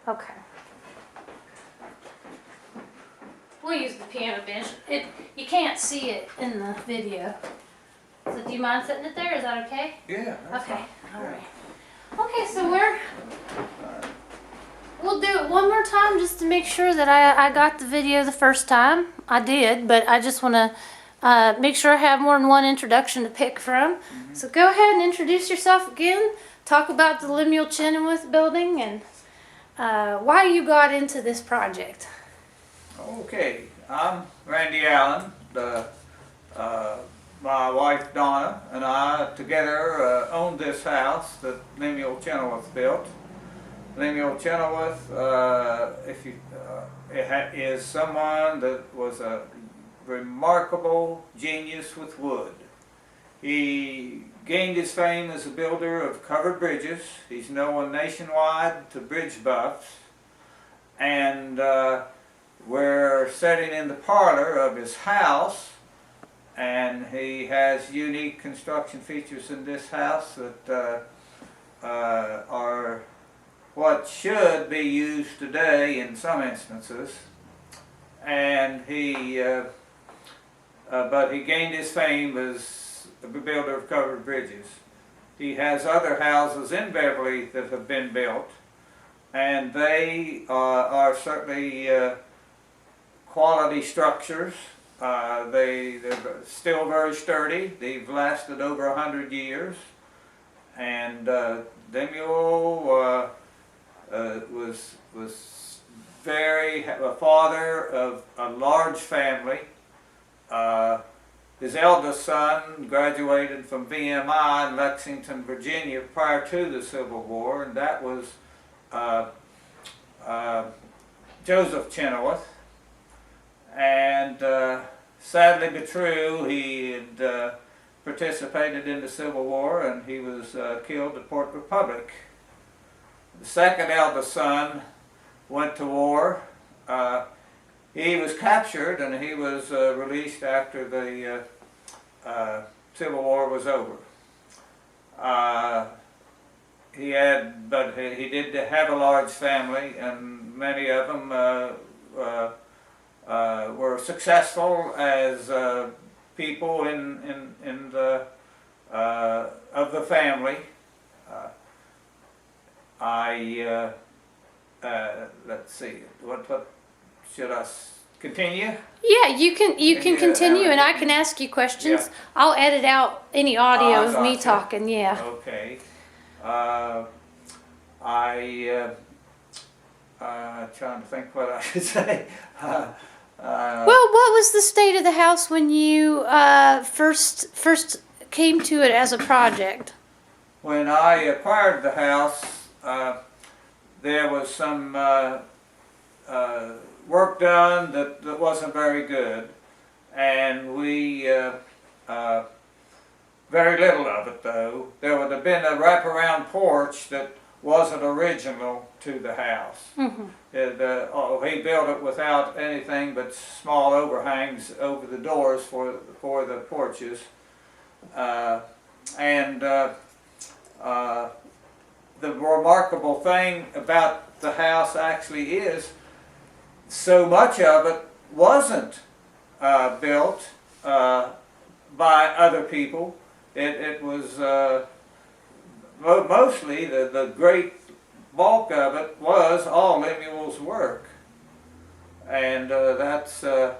Okay. We'll use the piano bench. You can't see it in the video. So do you mind setting it there? Is that okay? Yeah. Okay. All right. Okay, so we'll do it one more time just to make sure that I got the video the first time. I did, but I just want to make sure I have more than one introduction to pick from. Mm-hmm. So go ahead and introduce yourself again. Talk about the Lemuel Chenoweth building and why you got into this project. Okay, I'm Randy Allan. My wife Donna and I together owned this house that Lemuel Chenoweth built. Lemuel Chenoweth is someone that was a remarkable genius with wood. He gained his fame as a builder of covered bridges. He's known nationwide to bridge buffs. And we're sitting in the parlor of his house, and he has unique construction features in this house that are what should be used today in some instances. And but he gained his fame as a builder of covered bridges. He has other houses in Beverly that have been built, and they are certainly quality structures. They're still very sturdy. They've lasted over 100 years. And Lemuel was a father of a large family. His eldest son graduated from VMI in Lexington, Virginia prior to the Civil War, and that was Joseph Chenoweth. And sadly but true, he had participated in the Civil War, and he was killed at Port Republic. The second eldest son went to war. He was captured, and he was released after the Civil War was over. He did have a large family, and many of them were successful as people in the of the family. Let's see. What should I continue? Yeah, you can continue, and I can ask you questions. Yeah. I'll edit out any audio of me talking. Yeah. Okay. Trying to think what I should say. Well, what was the state of the house when you first came to it as a project? When I acquired the house, there was some work done that wasn't very good, and we very little of it though. There would have been a wraparound porch that wasn't original to the house. Mm-hmm. He built it without anything but small overhangs over the doors for the porches, the remarkable thing about the house actually is so much of it wasn't built by other people. It was mostly the great bulk of it was all Lemuel's work, and that's the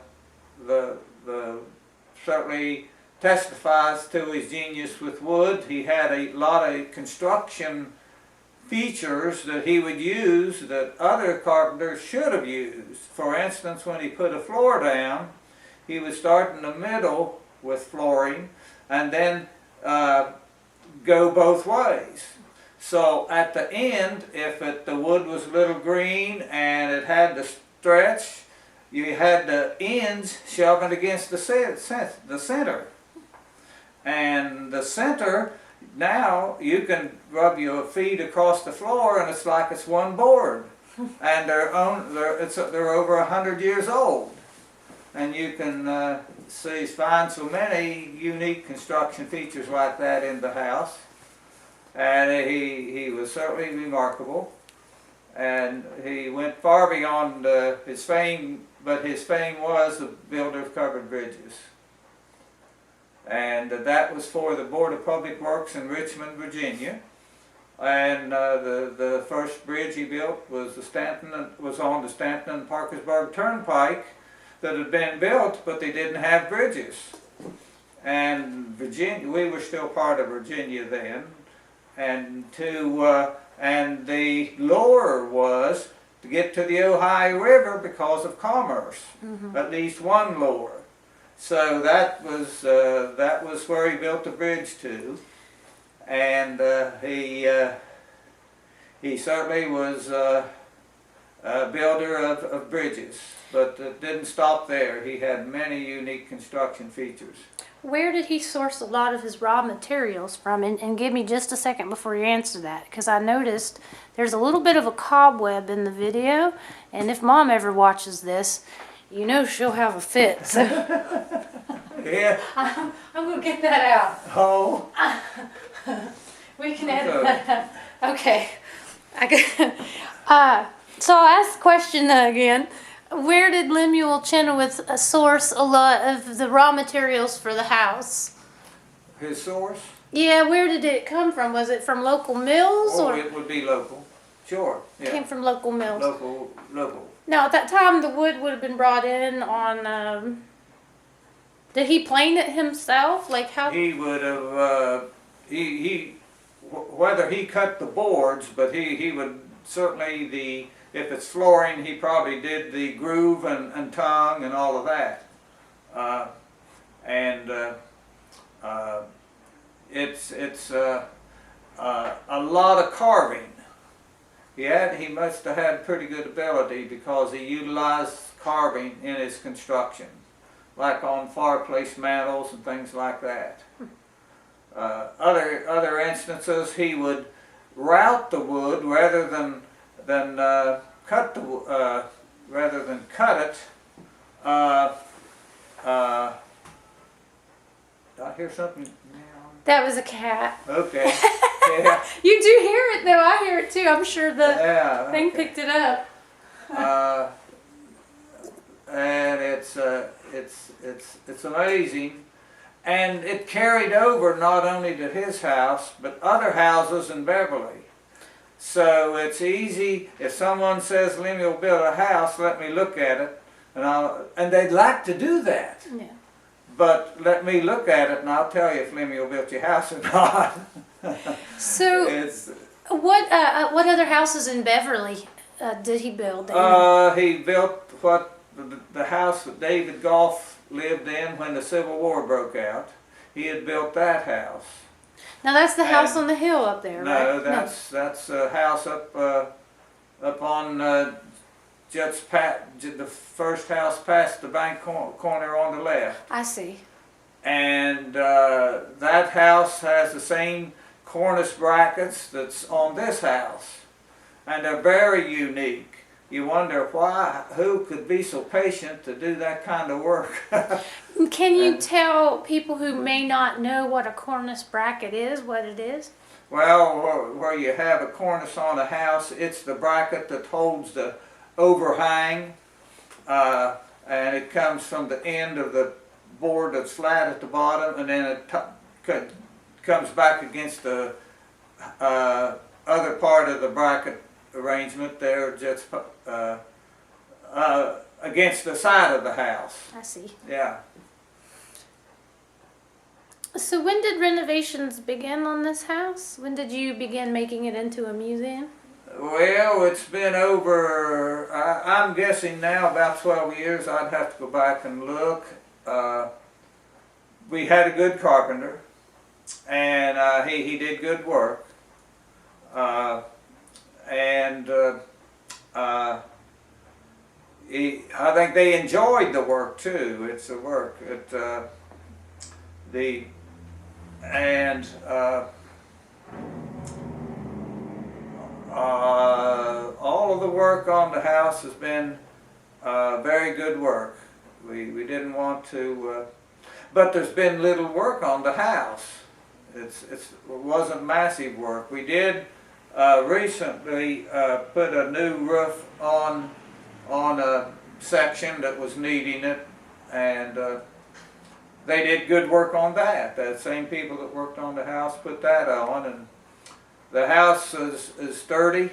certainly testifies to his genius with wood. He had a lot of construction features that he would use that other carpenters should have used. For instance, when he put a floor down, he would start in the middle with flooring and then go both ways. So at the end, if the wood was a little green and it had to stretch, you had the ends shoving against the center. And the center, now you can rub your feet across the floor and it's like it's one board. And they're over 100 years old. And you can find so many unique construction features like that in the house. And he was certainly remarkable. and he went far beyond his fame, but his fame was the builder of covered bridges. And that was for the Board of Public Works in Richmond, Virginia. And the first bridge he built was on the Stanton and Parkersburg Turnpike that had been built, but they didn't have bridges. And Virginia, we were still part of Virginia then, and and the lure was to get to the Ohio River because of commerce. At least one lure. So that was where he built the bridge to, and he certainly was a builder of bridges. But it didn't stop there. He had many unique construction features. Where did he source a lot of his raw materials from? And give me just a second before you answer that, because I noticed there's a little bit of a cobweb in the video, and if Mom ever watches this, you know she'll have a fit. So Yeah. I'm gonna get that out. Oh. We can edit that out. Okay. So I'll ask the question again. Where did Lemuel Chenoweth source a lot of the raw materials for the house? His source? Yeah, where did it come from? Was it from local mills? Oh, or it would be local. Sure. it came Yeah. from local mills? Local. Now, at that time, the wood would have been brought in on, did he plane it himself? Like how? He would have, whether he cut the boards, but he would certainly, if it's flooring, he probably did the groove and tongue and all of that. It's a lot of carving. He must have had pretty good ability because he utilized carving in his construction, like on fireplace mantles and things like that. Other instances, he would route the wood rather than cut it. Did I hear something? That was a cat. Okay. Yeah. You do hear it though. I hear it too. I'm sure the Yeah. thing Okay. picked it up. And it's amazing, and it carried over not only to his house but other houses in Beverly. So it's easy if someone says Lemuel built a house, let me look at it, and they'd like to do that. Yeah. But let me look at it and I'll tell you if Lemuel built your house or not. So It's, what other houses in Beverly did he build? he built the house that David Goff lived in when the Civil War broke out. He had built that house. Now that's the house and- on the hill up there, No, right? that's a house up on the first house past the bank corner on the left. I see. And that house has the same cornice brackets that's on this house, and they're very unique. You wonder who could be so patient to do that kind of work. Can you tell people who may not know what a cornice bracket is, what it is? Well, where you have a cornice on a house, it's the bracket that holds the overhang, and it comes from the end of the board that's flat at the bottom, and then it comes back against the other part of the bracket arrangement there, just against the side of the house. I see. Yeah. So when did renovations begin on this house? When did you begin making it into a museum? Well, it's been over, I'm guessing now about 12 years. I'd have to go back and look. We had a good carpenter, and he did good work. I think they enjoyed the work too. It's the work. All of the work on the house has been very good work. We didn't want to, but there's been little work on the house. It wasn't massive work. We did recently put a new roof on a section that was needing it, and they did good work on that. The same people that worked on the house put that on, and the house is sturdy,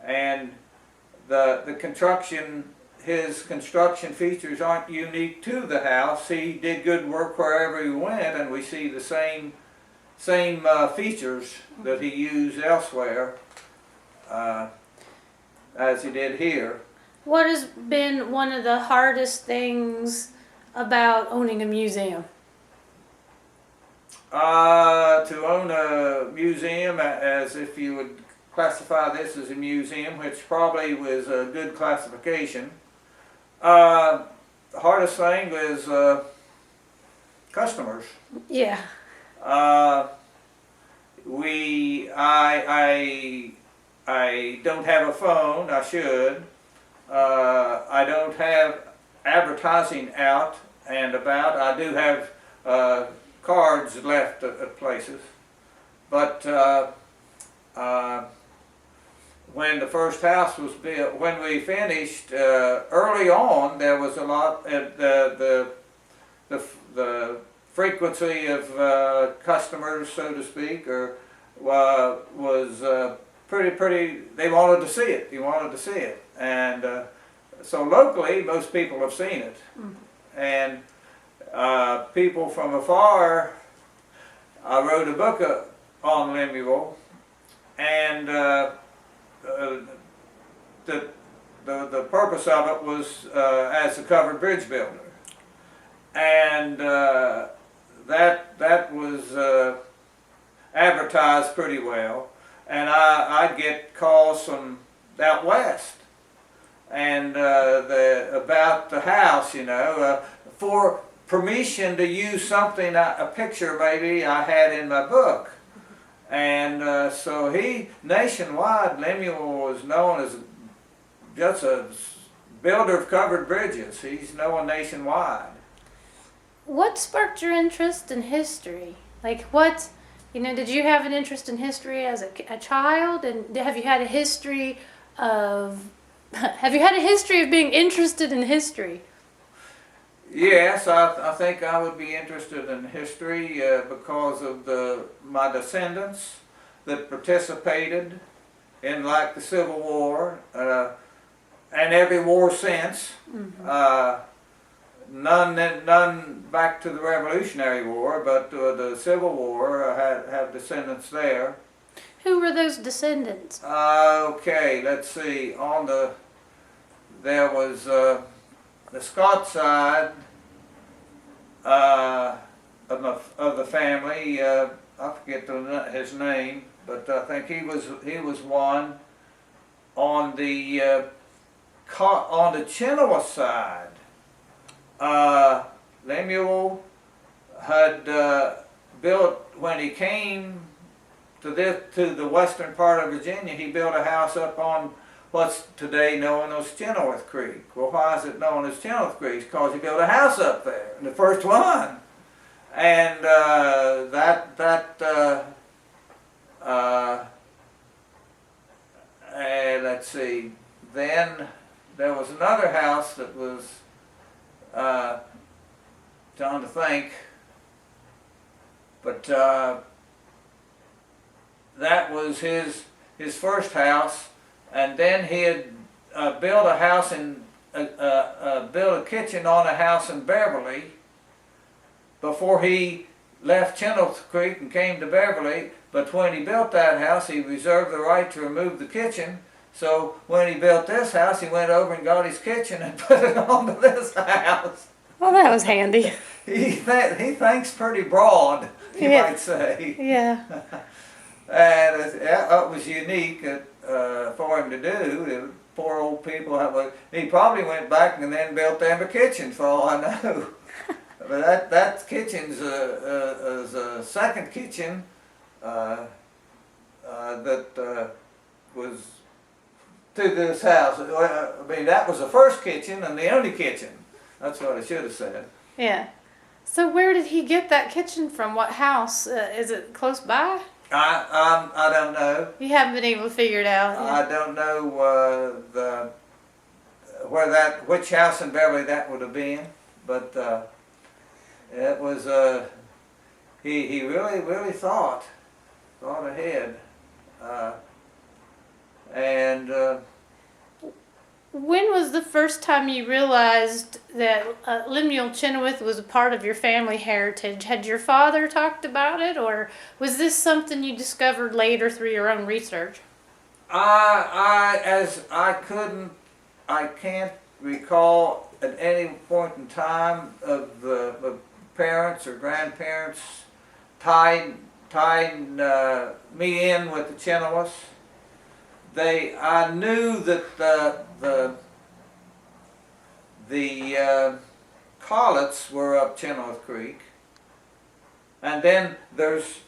and the construction, his construction features aren't unique to the house. He did good work wherever he went, and we see the same features that he used elsewhere as he did here. What has been one of the hardest things about owning a museum? To own a museum, as if you would classify this as a museum, which probably was a good classification. The hardest thing was customers. Yeah. I don't have a phone. I should. I don't have advertising out and about. I do have cards left at places, but when the first house was built, when we finished, early on there was a lot. The frequency of customers, so to speak, or was pretty. They wanted to see it. You wanted to see it, and so locally, most people have seen it, and people from afar. I wrote a book on Lemuel, and the purpose of it was as a covered bridge builder, and that was advertised pretty well, and I'd get calls from out west, and about the house, you know, for permission to use something, a picture maybe I had in my book. And so nationwide, Lemuel was known as just a builder of covered bridges. He's known nationwide. What sparked your interest in history? Like what, did you have an interest in history as a child? And have you had a history of being interested in history? Yes, I think I would be interested in history because of my descendants that participated in, like, the Civil War and every war since. None back to the Revolutionary War, but the Civil War have descendants there. Who were those descendants? Okay, let's see. There was the Scott side of the family. I forget his name, but I think he was one. On the Chenoweth side, Lemuel had built, when he came to the western part of Virginia, he built a house up on what's today known as Chenoweth Creek. Well, why is it known as Chenoweth Creek? Because he built a house up there, the first one. And let's see, then there was another house that was, trying to think, but that was his first house. And then he had built a house built a kitchen on a house in Beverly before he left Chenoweth Creek and came to Beverly. But when he built that house, he reserved the right to remove the kitchen. So when he built this house, he went over and got his kitchen and put it onto this house. Well, that was handy. He thinks pretty broad, you might say. Yeah. And it was unique for him to do. The poor old people he probably went back and then built them a kitchen, for all I know. But that kitchen's a second kitchen that was to this house. I mean, that was the first kitchen and the only kitchen. That's what I should have said. Yeah. So where did he get that kitchen from? What house? Is it close by? I don't know. You haven't been able to figure it out. I don't know which house in Beverly that would have been, but it was he really thought ahead, and When was the first time you realized that Lemuel Chenoweth was a part of your family heritage? Had your father talked about it, or was this something you discovered later through your own research? I can't recall at any point in time of the parents or grandparents tying me in with the Chenoweths. I knew that the Colletts were up Chenoweth Creek, and then there's